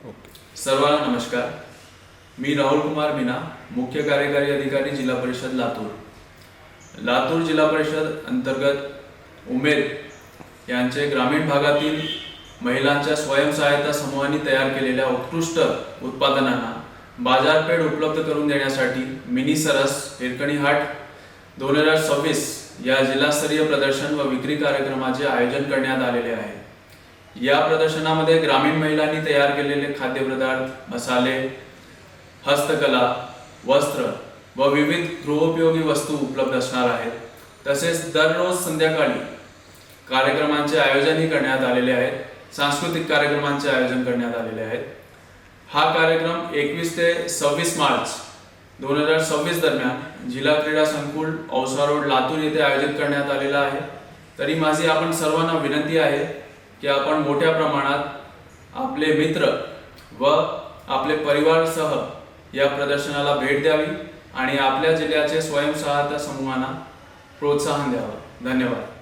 सर्वांना नमस्कार। मी राहुल कुमार मीना, मुख्य कार्यकारी अधिकारी जिल्हा परिषद लातूर। लातूर जिल्हा परिषद अंतर्गत उमेद यांचे ग्रामीण भागातील महिलांच्या स्वयंसहायता समूहांनी तयार केलेल्या उत्कृष्ट उत्पादनांना बाजारपेठ उपलब्ध करून देण्यासाठी मिनी सरस हिरकणी हाट 2026 या जिल्हास्तरीय प्रदर्शन व विक्री कार्यक्रमाचे आयोजन करण्यात आलेले आहे। या प्रदर्शनामध्ये ग्रामीण महिलांनी तयार केलेले खाद्यपदार्थ, मसाले, हस्तकला, वस्त्र व विविध गृहोपयोगी वस्तू उपलब्ध असणार आहेत। तसेच दररोज संध्याकाळी कार्यक्रमांचे आयोजनही करण्यात आलेले आहेत। सांस्कृतिक कार्यक्रमांचे आयोजन करण्यात आलेले आहेत। हा कार्यक्रम 21 ते 26 मार्च 2026 दरम्यान जिल्हा क्रीडा संकुल औसा रोड लातूर येथे आयोजित करण्यात आलेला आहे। तरी माझी आपण सर्वांना विनंती आहे की आपण मोठ्या प्रमाणात आपले मित्र व आपले परिवारसह या प्रदर्शनाला भेट द्यावी आणि आपल्या जिल्ह्याचे स्वयंसहायता समूहांना प्रोत्साहन द्यावे। धन्यवाद।